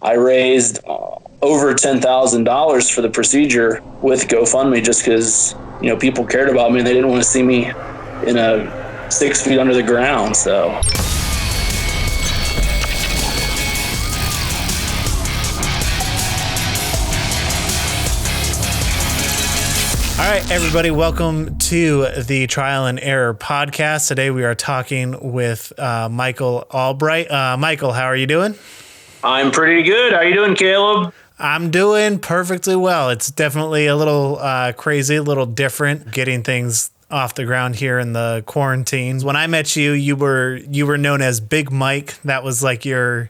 I raised over $10,000 for the procedure with GoFundMe just because, people cared about me and they didn't want to see me in a 6 feet under the ground. So. All right, everybody, welcome to the Trial and Error Podcast. Today we are talking with Michael Allbright. Michael, how are you doing? I'm pretty good. How are you doing, Caleb? I'm doing perfectly well. It's definitely a little crazy, a little different getting things off the ground here in the quarantine. When I met you, you were known as Big Mike. That was like your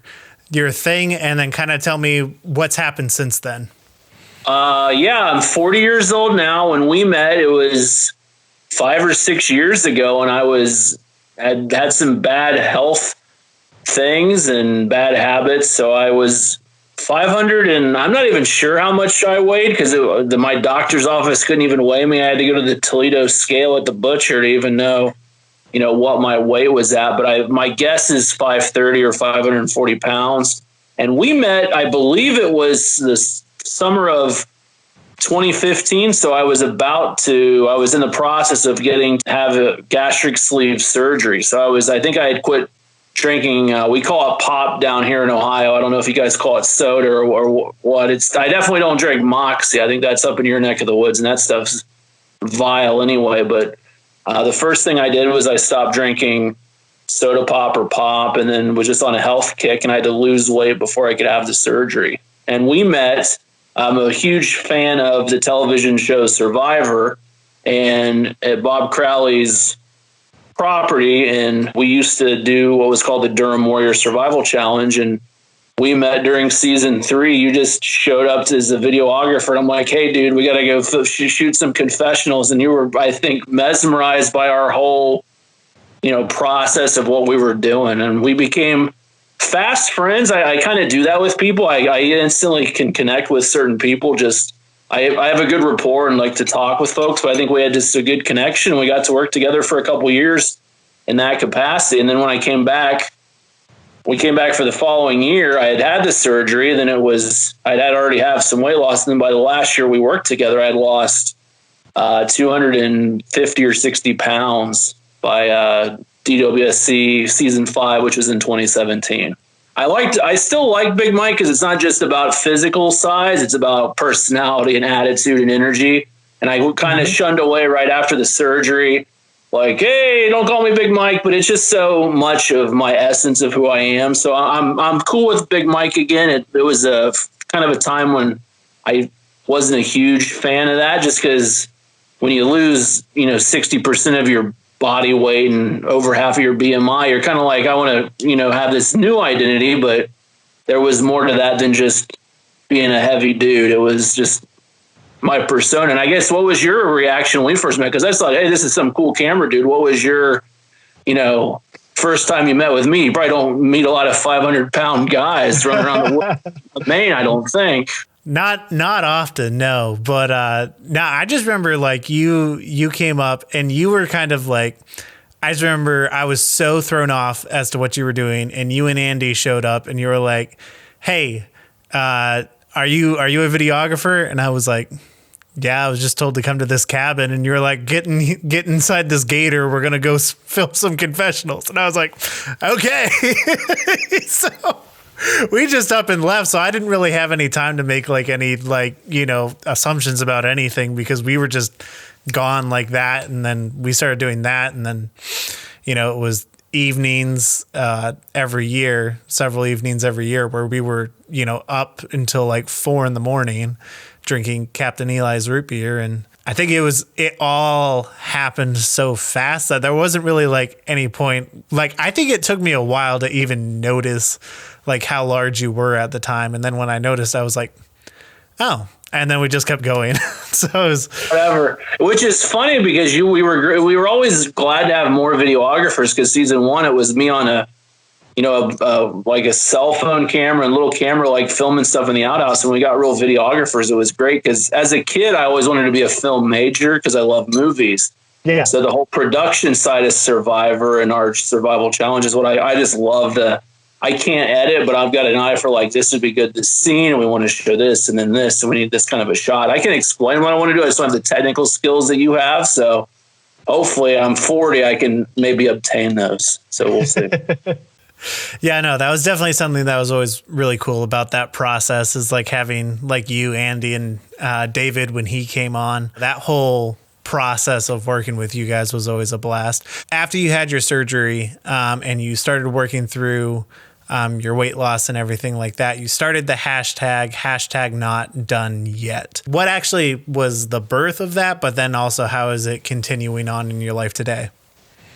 thing, and then kind of tell me what's happened since then. Yeah, I'm 40 years old now. When we met, it was 5 or 6 years ago, and I had some bad health things and bad habits. So I was 500, and I'm not even sure how much I weighed because my doctor's office couldn't even weigh me. I had to go to the Toledo scale at the butcher to even know, what my weight was at. But my guess is 530 or 540 pounds. And we met, I believe it was this summer of 2015. So I was in the process of getting to have a gastric sleeve surgery. So I think I had quit drinking. We call it pop down here in Ohio. I don't know if you guys call it soda or what. I definitely don't drink Moxie. I think that's up in your neck of the woods, and that stuff's vile anyway. But the first thing I did was I stopped drinking soda pop or pop, and then was just on a health kick, and I had to lose weight before I could have the surgery. And we met. I'm a huge fan of the television show Survivor, and at Bob Crowley's property, and we used to do what was called the Durham Warrior Survival Challenge, and we met during season 3. You just showed up as a videographer, and I'm like, hey, dude, we got to go shoot some confessionals, and you were, I think, mesmerized by our whole, process of what we were doing, and we became fast friends. I kind of do that with people. I instantly can connect with certain people. I have a good rapport and like to talk with folks, but I think we had just a good connection. We got to work together for a couple of years in that capacity. And then when we came back for the following year. I had the surgery. Then I'd already have some weight loss. And then by the last year we worked together, I had lost 250 or 60 pounds by DWSC season 5, which was in 2017. I still like Big Mike because it's not just about physical size. It's about personality and attitude and energy. And I kind of shunned away right after the surgery. Like, hey, don't call me Big Mike, but it's just so much of my essence of who I am. So I'm cool with Big Mike again. It was a kind of a time when I wasn't a huge fan of that, just because when you lose, 60% of your body weight and over half of your BMI, you're kind of like, I want to, have this new identity, but there was more to that than just being a heavy dude. It was just my persona. And I guess, what was your reaction when we first met? Because I thought, hey, this is some cool camera dude. What was your, first time you met with me? You probably don't meet a lot of 500-pound guys running around the world of Maine, I don't think. Not often, no. But I just remember like you came up and you were kind of like, I just remember I was so thrown off as to what you were doing, and you and Andy showed up and you were like, hey, are you a videographer? And I was like, yeah, I was just told to come to this cabin, and you're like, get inside this gator. We're going to go film some confessionals. And I was like, okay. So we just up and left. So I didn't really have any time to make like any assumptions about anything, because we were just gone like that. And then we started doing that. And then, it was evenings every year, several evenings every year, where we were, up until like 4 a.m. drinking Captain Eli's root beer. And I think it all happened so fast that there wasn't really like any point. Like, I think it took me a while to even notice like how large you were at the time. And then when I noticed, I was like, oh, and then we just kept going. So it was whatever, which is funny because we were always glad to have more videographers, because season 1, it was me on a like a cell phone camera and little camera, like filming stuff in the outhouse. And we got real videographers. It was great because as a kid, I always wanted to be a film major because I love movies. Yeah. So the whole production side of Survivor and our survival challenge is what I just love I can't edit, but I've got an eye for like, this would be good, this scene, and we want to show this and then this, and we need this kind of a shot. I can explain what I want to do. I just don't have the technical skills that you have. So hopefully I'm 40, I can maybe obtain those. So we'll see. Yeah, no, that was definitely something that was always really cool about that process, is like having like you, Andy, and David when he came on. That whole process of working with you guys was always a blast. After you had your surgery and you started working through your weight loss and everything like that, you started the hashtag not done yet. What actually was the birth of that? But then also, how is it continuing on in your life today?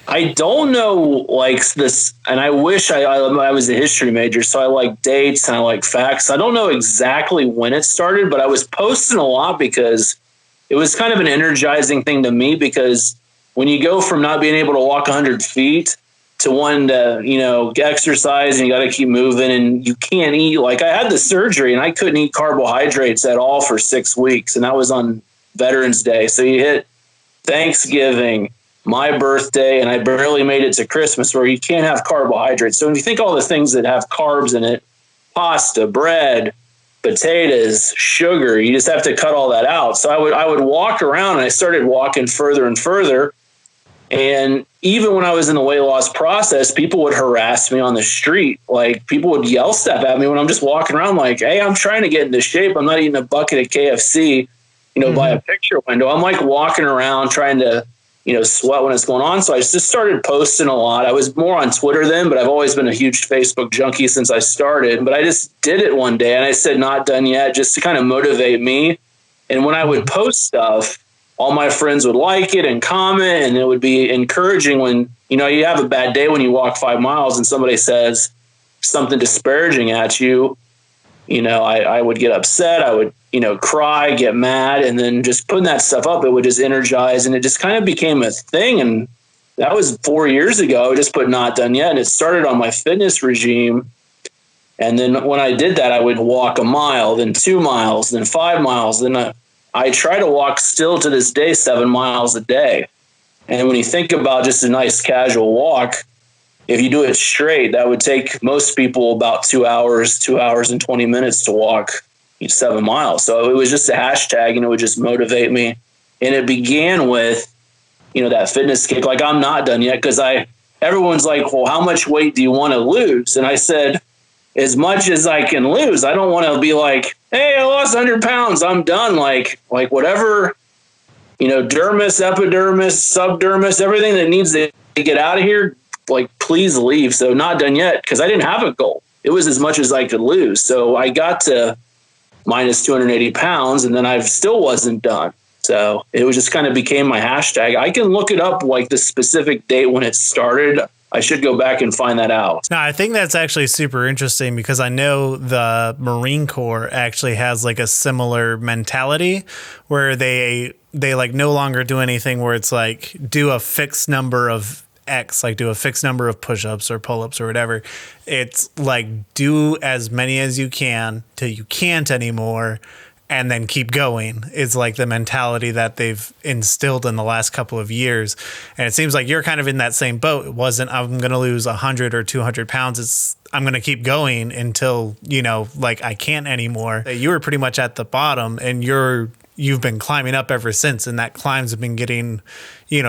I don't know, like this, and I wish I was a history major, so I like dates and I like facts. I don't know exactly when it started, but I was posting a lot because it was kind of an energizing thing to me, because when you go from not being able to walk 100 feet to wanting to, exercise, and you got to keep moving, and you can't eat. Like, I had the surgery and I couldn't eat carbohydrates at all for 6 weeks, and that was on Veterans Day. So you hit Thanksgiving, my birthday, and I barely made it to Christmas, where you can't have carbohydrates. So when you think all the things that have carbs in it, pasta, bread, potatoes, sugar, you just have to cut all that out. So I would walk around, and I started walking further and further. And even when I was in the weight loss process, people would harass me on the street. Like, people would yell stuff at me when I'm just walking around, like, hey, I'm trying to get into shape. I'm not eating a bucket of KFC, by a picture window. I'm like walking around trying to, sweat when it's going on. So I just started posting a lot. I was more on Twitter then, but I've always been a huge Facebook junkie since I started. But I just did it one day, and I said, not done yet, just to kind of motivate me. And when I would post stuff, all my friends would like it and comment, and it would be encouraging when, you have a bad day when you walk 5 miles and somebody says something disparaging at you. I would get upset. I would, cry, get mad, and then just putting that stuff up, it would just energize, and it just kind of became a thing. And that was 4 years ago. I just put not done yet. And it started on my fitness regime. And then when I did that, I would walk a mile, then 2 miles, then 5 miles. Then I try to walk still to this day, 7 miles a day. And when you think about just a nice casual walk, if you do it straight, that would take most people about 2 hours and 20 minutes to walk 7 miles. So it was just a hashtag, and it would just motivate me. And it began with, that fitness kick. Like, I'm not done yet, because everyone's like, well, how much weight do you want to lose? And I said, as much as I can lose. I don't want to be like, hey, I lost 100 pounds, I'm done. Like whatever, dermis, epidermis, subdermis, everything that needs to get out of here, like, please leave. So not done yet, because I didn't have a goal. It was as much as I could lose. So I got to minus 280 pounds, and then I still wasn't done. So it was just kind of became my hashtag. I can look it up, like the specific date when it started. I should go back and find that out. No, I think that's actually super interesting, because I know the Marine Corps actually has like a similar mentality where they like no longer do anything where it's like do a fixed number of X, like do a fixed number of push-ups or pull-ups or whatever. It's like do as many as you can till you can't anymore, and then keep going. Is like the mentality that they've instilled in the last couple of years. And it seems like you're kind of in that same boat. It wasn't, I'm going to lose 100 or 200 pounds. It's, I'm going to keep going until, like I can't anymore. You were pretty much at the bottom, and you've been climbing up ever since. And that climb's been getting,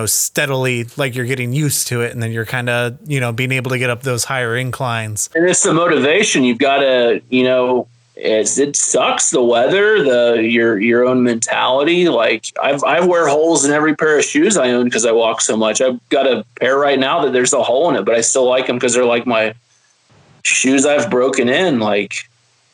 steadily, like you're getting used to it. And then you're kind of, being able to get up those higher inclines. And it's the motivation. You've got to, it sucks, the weather, your own mentality. Like I wear holes in every pair of shoes I own because I walk so much. I've got a pair right now that there's a hole in it, but I still like them because they're like my shoes I've broken in. Like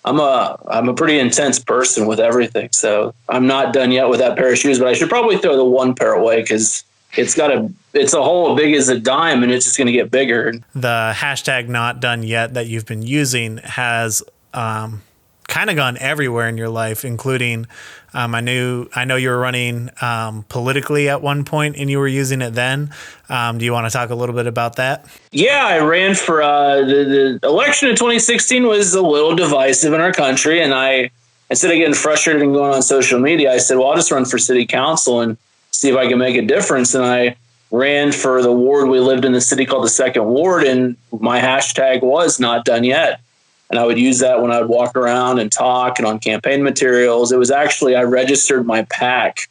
I'm a pretty intense person with everything. So I'm not done yet with that pair of shoes, but I should probably throw the one pair away because it's a hole as big as a dime, and it's just going to get bigger. The hashtag not done yet that you've been using has, kind of gone everywhere in your life, including I know you were running politically at one point, and you were using it then. Do you want to talk a little bit about that? Yeah, I ran for the election in 2016 was a little divisive in our country, and I, instead of getting frustrated and going on social media, I said, well, I'll just run for city council and see if I can make a difference. And I ran for the ward. We lived in the city called the Second Ward, and my hashtag was not done yet. And I would use that when I would walk around and talk and on campaign materials. It was actually, I registered my PAC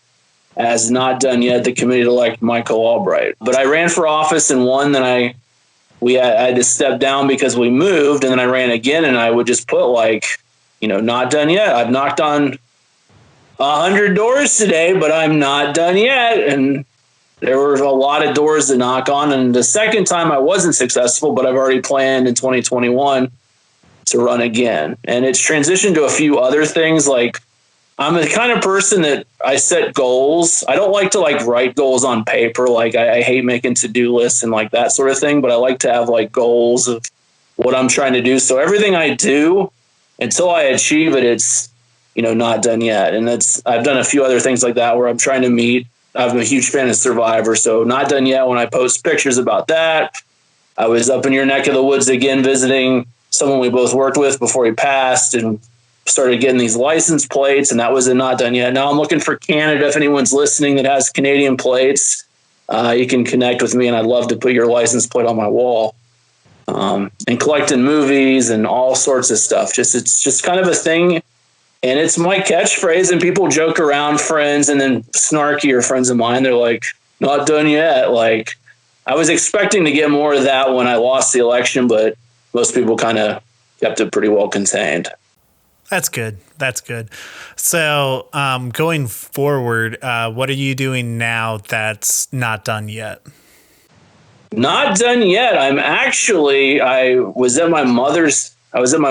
as not done yet, the committee to elect Michael Allbright. But I ran for office and won. Then I had to step down because we moved. And then I ran again, and I would just put not done yet. I've knocked on 100 doors today, but I'm not done yet. And there were a lot of doors to knock on. And the second time I wasn't successful, but I've already planned in 2021 to run again. And it's transitioned to a few other things. Like, I'm the kind of person that I set goals. I don't like to write goals on paper. Like, I hate making to-do lists and that sort of thing, but I like to have goals of what I'm trying to do. So everything I do, until I achieve it, it's, not done yet. And I've done a few other things like that where I'm trying to meet. I'm a huge fan of Survivor. So not done yet when I post pictures about that. I was up in your neck of the woods again, visiting someone we both worked with before he passed, and started getting these license plates, and that was not done yet. Now I'm looking for Canada. If anyone's listening that has Canadian plates, you can connect with me, and I'd love to put your license plate on my wall. And collecting movies and all sorts of stuff. It's just kind of a thing. And it's my catchphrase, and people joke around, friends, and then snarkier friends of mine, they're like, not done yet. I was expecting to get more of that when I lost the election, but most people kind of kept it pretty well contained. That's good. So going forward, what are you doing now that's not done yet? Not done yet. I was at my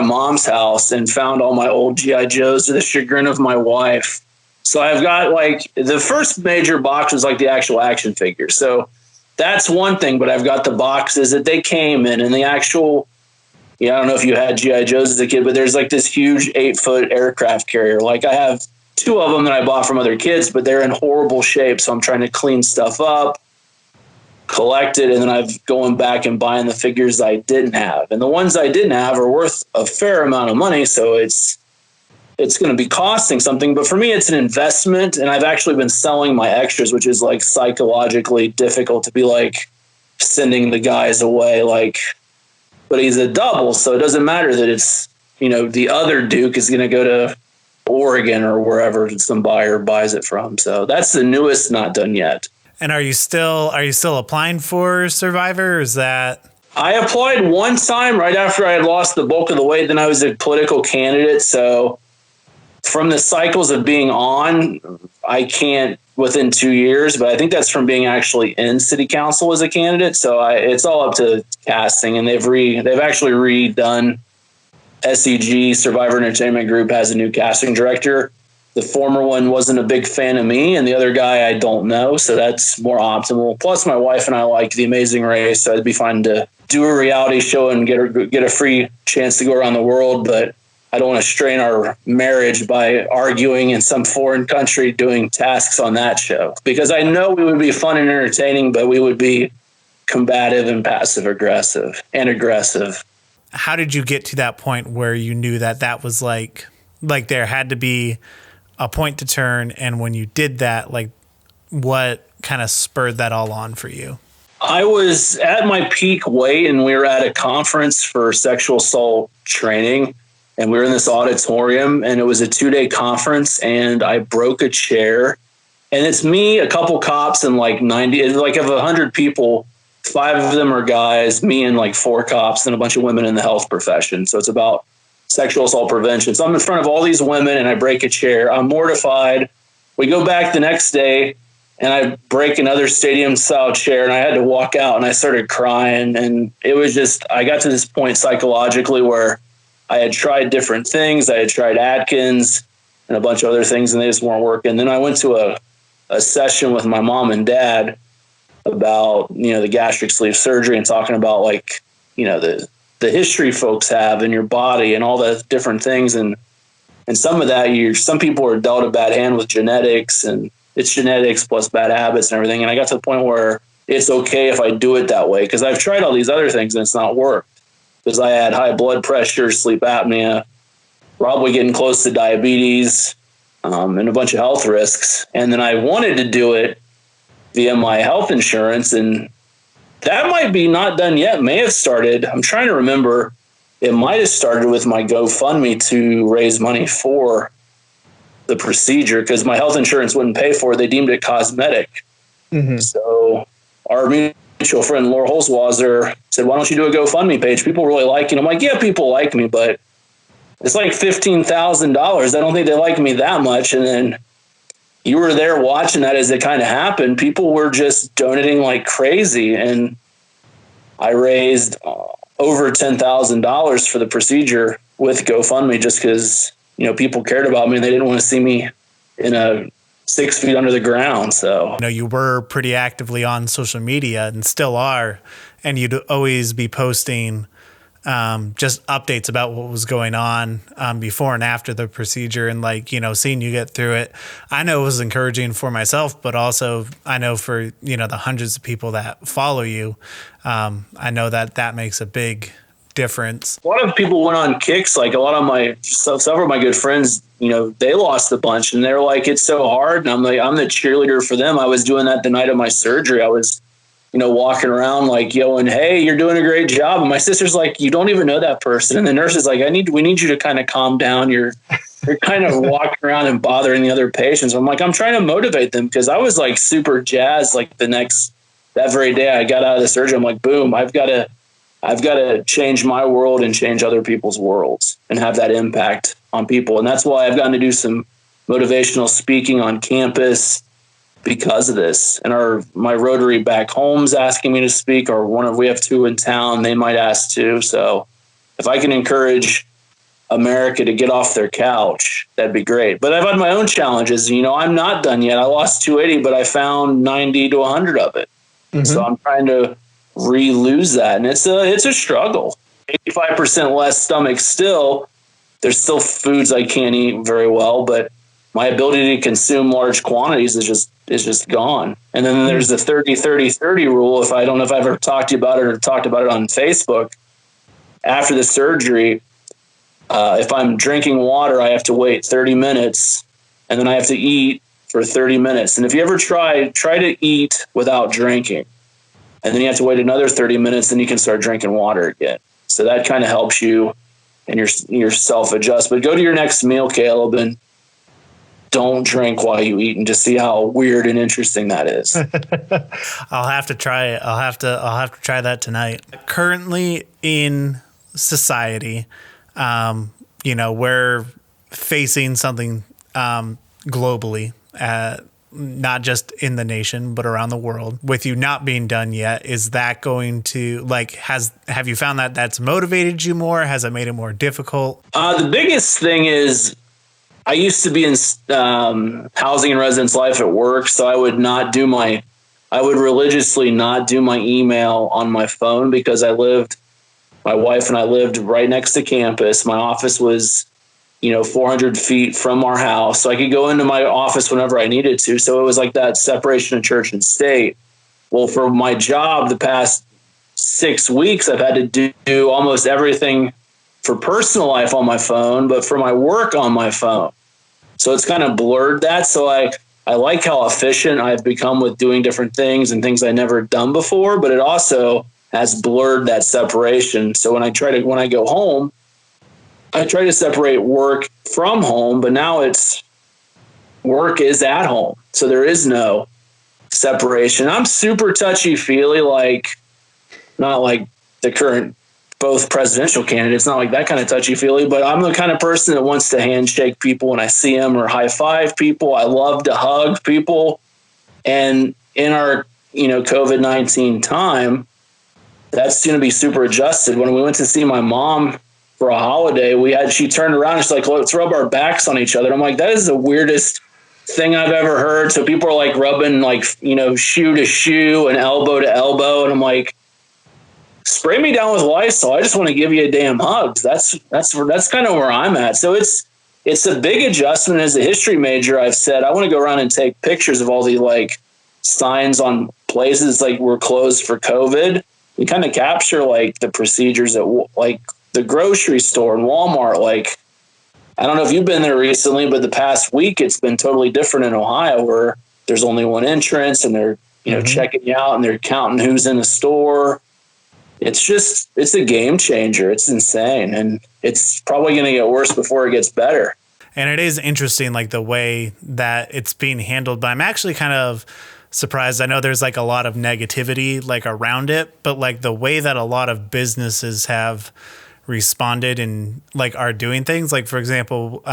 mom's house and found all my old G.I. Joes to the chagrin of my wife. So I've got the first major box was the actual action figures. So that's one thing, but I've got the boxes that they came in, and the actual, I don't know if you had G.I. Joes as a kid, but there's this huge 8-foot aircraft carrier. I have 2 of them that I bought from other kids, but they're in horrible shape. So I'm trying to clean stuff up, collect it, and then I'm going back and buying the figures I didn't have. And the ones I didn't have are worth a fair amount of money, so it's going to be costing something. But for me, it's an investment, and I've actually been selling my extras, which is psychologically difficult to be sending the guys away. But he's a double, so it doesn't matter that it's, the other Duke is going to go to Oregon or wherever some buyer buys it from. So that's the newest not done yet. And are you still applying for Survivor? Or is that? I applied one time right after I had lost the bulk of the weight. Then I was a political candidate. So from the cycles of being on, I can't within 2 years, but I think that's from being actually in city council as a candidate. So it's all up to casting, and they've actually redone SEG. Survivor Entertainment Group has a new casting director. The former one wasn't a big fan of me, and the other guy I don't know, so that's more optimal. Plus, my wife and I like The Amazing Race, so it'd be fun to do a reality show and get a free chance to go around the world, but I don't want to strain our marriage by arguing in some foreign country doing tasks on that show, because I know we would be fun and entertaining, but we would be combative and passive aggressive and aggressive. How did you get to that point where you knew that was like there had to be a point to turn, and when you did that, what kind of spurred that all on for you? I was at my peak weight, and we were at a conference for sexual assault training, and we were in this auditorium, and it was a 2-day conference, and I broke a chair, and it's me, a couple cops, and 90, of 100 people, 5 of them are guys, me and 4 cops, and a bunch of women in the health profession. So it's about sexual assault prevention. So I'm in front of all these women, and I break a chair. I'm mortified. We go back the next day, and I break another stadium style chair, and I had to walk out, and I started crying. And it was just, I got to this point psychologically where I had tried different things. I had tried Atkins and a bunch of other things, and they just weren't working. Then I went to a session with my mom and dad about, the gastric sleeve surgery, and talking about the history folks have in your body and all the different things. And some of that, some people are dealt a bad hand with genetics, and it's genetics plus bad habits and everything. And I got to the point where it's okay if I do it that way, because I've tried all these other things and it's not worked, because I had high blood pressure, sleep apnea, probably getting close to diabetes, and a bunch of health risks. And then I wanted to do it via my health insurance. And that might be not done yet, may have started. I'm trying to remember. It might have started with my GoFundMe to raise money for the procedure because my health insurance wouldn't pay for it. They deemed it cosmetic. Mm-hmm. So our mutual friend, Laura Holzwasser, said, why don't you do a GoFundMe page? People really like you. And I'm like, yeah, people like me, but it's like $15,000. I don't think they like me that much. And then you were there watching that as it kind of happened. People were just donating like crazy. And I raised over $10,000 for the procedure with GoFundMe just because, people cared about me and they didn't want to see me in 6 feet under the ground. So, you were pretty actively on social media and still are, and you'd always be posting just updates about what was going on before and after the procedure, and seeing you get through it. I know it was encouraging for myself, but also I know for, the hundreds of people that follow you, I know that makes a big difference. A lot of people went on kicks. Like a lot of several of my good friends, they lost a bunch and they're like, it's so hard. And I'm like, I'm the cheerleader for them. I was doing that the night of my surgery. I was, walking around like yelling, hey, you're doing a great job. And my sister's like, you don't even know that person. And the nurse is like, we need you to kind of calm down. You're kind of walking around and bothering the other patients. I'm like, I'm trying to motivate them because I was like super jazzed. Like that very day I got out of the surgery, I'm like, boom, I've got to change my world and change other people's worlds and have that impact on people. And that's why I've gotten to do some motivational speaking on campus because of this. And my Rotary back home's asking me to speak, or we have two in town, they might ask too. So if I can encourage America to get off their couch, that'd be great. But I've had my own challenges. I'm not done yet. I lost 280, but I found 90 to 100 of it. Mm-hmm. So I'm trying to re-lose that. And it's a struggle. 85% less stomach still. There's still foods I can't eat very well, but my ability to consume large quantities is just gone. And then there's the 30-30-30 rule. I don't know if I've ever talked to you about it or talked about it on Facebook. After the surgery, if I'm drinking water, I have to wait 30 minutes and then I have to eat for 30 minutes. And if you ever try to eat without drinking, and then you have to wait another 30 minutes, then you can start drinking water again. So that kind of helps you and yourself adjust. But go to your next meal, Caleb, and don't drink while you eat, and just see how weird and interesting that is. I'll have to try it. I'll have to try that tonight. Currently in society, we're facing something globally, not just in the nation, but around the world. With you not being done yet, is that going to have you found that that's motivated you more? Has it made it more difficult? The biggest thing is I used to be in housing and residence life at work, so I would religiously not do my email on my phone because my wife and I lived right next to campus. My office was 400 feet from our house. So I could go into my office whenever I needed to. So it was like that separation of church and state. Well, for my job, the past 6 weeks, I've had to do almost everything for personal life on my phone, but for my work on my phone. So it's kind of blurred that. So I like how efficient I've become with doing different things and things I never done before, but it also has blurred that separation. So when I go home, I try to separate work from home, but now work is at home. So there is no separation. I'm super touchy-feely, not like the current both presidential candidates, not like that kind of touchy-feely, but I'm the kind of person that wants to handshake people when I see them or high-five people. I love to hug people. And in our, COVID-19 time, that's going to be super adjusted. When we went to see my mom for a holiday, she turned around and she's like, let's rub our backs on each other. I'm like, that is the weirdest thing I've ever heard. So people are like rubbing shoe to shoe and elbow to elbow. And I'm like, spray me down with Lysol. I just want to give you a damn hug. That's kind of where I'm at. So it's a big adjustment. As a history major, I've said, I want to go around and take pictures of all the signs on places we're closed for COVID. We kind of capture the procedures at the grocery store and Walmart. I don't know if you've been there recently, but the past week it's been totally different in Ohio, where there's only one entrance and they're checking you out, and they're counting who's in the store. It's a game changer. It's insane. And it's probably going to get worse before it gets better. And it is interesting, like the way that it's being handled, but I'm actually kind of surprised. I know there's like a lot of negativity like around it, but like the way that a lot of businesses have responded and like are doing things, like for example,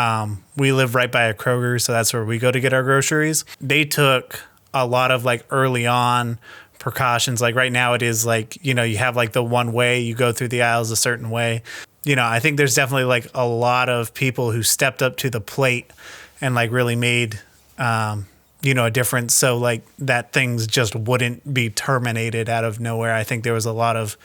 we live right by a Kroger, so that's where we go to get our groceries. They took a lot of like early on precautions. Like right now it is like, you have like the one way, you go through the aisles a certain way. I think there's definitely like a lot of people who stepped up to the plate and like really made a difference, so like that things just wouldn't be terminated out of nowhere. I think there was a lot of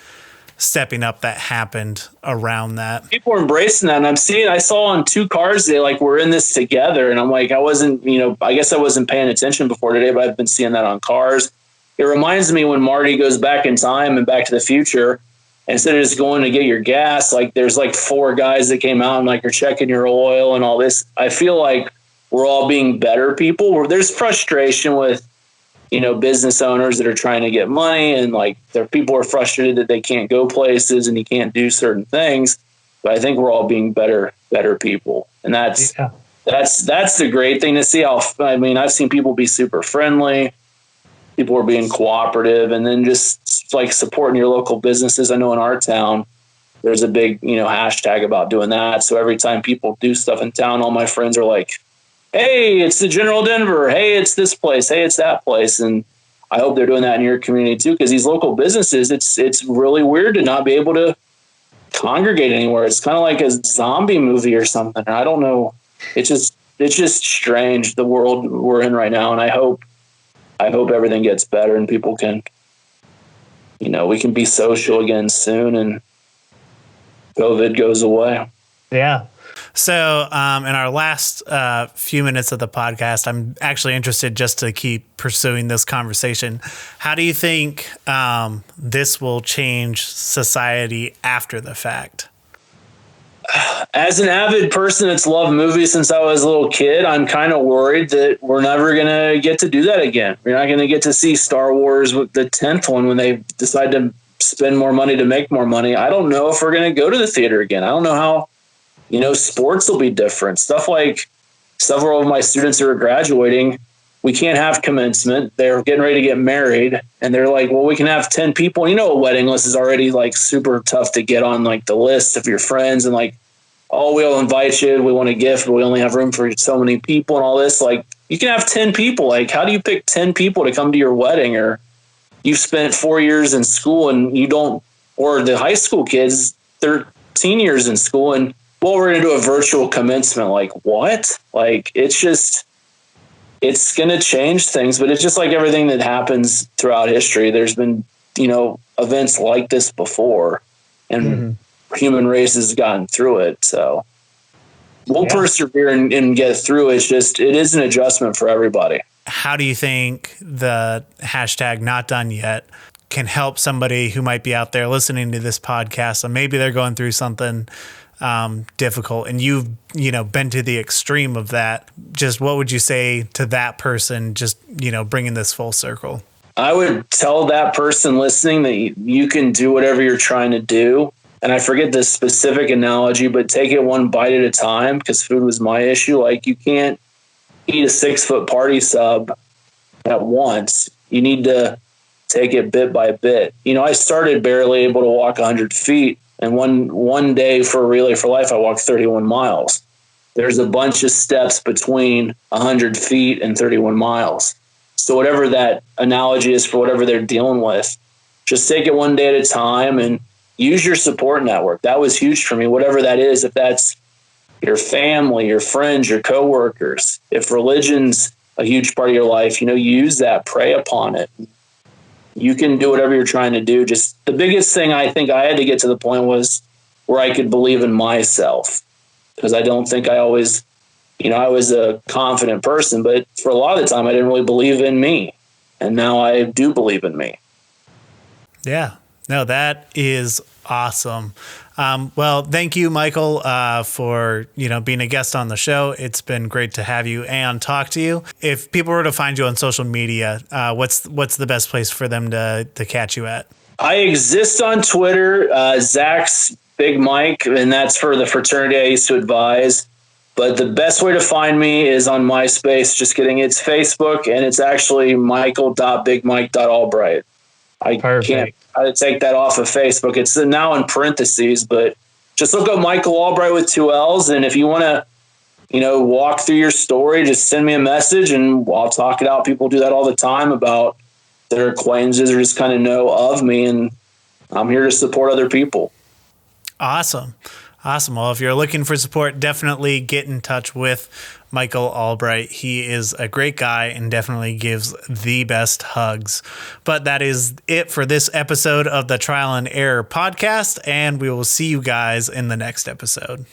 stepping up that happened around that. People are embracing that, and I saw on 2 cars, they like, we're in this together, and I'm like, I guess I wasn't paying attention before today, but I've been seeing that on cars. It reminds me when Marty goes back in time and Back to the Future, instead of just going to get your gas, like there's like 4 guys that came out and like are checking your oil and all this. I feel like we're all being better people. There's frustration with, business owners that are trying to get money, and like people are frustrated that they can't go places and you can't do certain things. But I think we're all being better people. And that's the great thing to see. I've seen people be super friendly. People are being cooperative, and then just like supporting your local businesses. I know in our town, there's a big, hashtag about doing that. So every time people do stuff in town, all my friends are like, hey, it's the General Denver. Hey, it's this place. Hey, it's that place. And I hope they're doing that in your community too, because these local businesses, it's really weird to not be able to congregate anywhere. It's kind of like a zombie movie or something. I don't know. It's just strange, the world we're in right now. And I hope everything gets better and people can, we can be social again soon and COVID goes away. Yeah. So in our last few minutes of the podcast, I'm actually interested, just to keep pursuing this conversation, how do you think this will change society after the fact? As an avid person that's loved movies since I was a little kid, I'm kind of worried that we're never going to get to do that again. We're not going to get to see Star Wars with the 10th one when they decide to spend more money to make more money. I don't know if we're going to go to the theater again. I don't know how. Sports will be different. Stuff like several of my students who are graduating, we can't have commencement. They're getting ready to get married, and they're like, well, we can have 10 people. A wedding list is already like super tough to get on like the list of your friends, and like, oh, we'll invite you. We want a gift, but we only have room for so many people and all this. Like, you can have 10 people. Like, how do you pick 10 people to come to your wedding? Or you've spent 4 years in school and you don't, or the high school kids, 13 years in school, and well, we're going to do a virtual commencement. Like, what? Like, it's going to change things, but it's just like everything that happens throughout history. There's been, events like this before, and human race has gotten through it. So we'll persevere and get through it. It is an adjustment for everybody. How do you think the hashtag Not Done Yet can help somebody who might be out there listening to this podcast, and maybe they're going through something difficult, and you've been to the extreme of that? Just what would you say to that person, just bringing this full circle? I would tell that person listening that you can do whatever you're trying to do. And I forget the specific analogy, but take it one bite at a time, because food was my issue. Like, you can't eat a 6-foot party sub at once. You need to take it bit by bit. I started barely able to walk 100 feet. And one day for Relay for Life, I walked 31 miles. There's a bunch of steps between 100 feet and 31 miles. So whatever that analogy is for whatever they're dealing with, just take it one day at a time and use your support network. That was huge for me, whatever that is. If that's your family, your friends, your coworkers, if religion's a huge part of your life, use that, pray upon it. You can do whatever you're trying to do. Just the biggest thing I think I had to get to the point was where I could believe in myself, because I don't think I always, I was a confident person, but for a lot of the time I didn't really believe in me. And now I do believe in me. Yeah, no, that is awesome. Well, thank you, Michael, for being a guest on the show. It's been great to have you and talk to you. If people were to find you on social media, what's the best place for them to catch you at? I exist on Twitter, Zach's Big Mike, and that's for the fraternity I used to advise. But the best way to find me is on MySpace. Just kidding. It's Facebook, and it's actually michael.bigmike.allbright. Can't take that off of Facebook. It's now in parentheses, but just look up Michael Allbright with 2 L's. And if you want to, walk through your story, just send me a message and I'll talk it out. People do that all the time about their acquaintances or just kind of know of me. And I'm here to support other people. Awesome. Well, if you're looking for support, definitely get in touch with Michael Allbright. He is a great guy and definitely gives the best hugs. But that is it for this episode of the Trial and Error podcast, and we will see you guys in the next episode.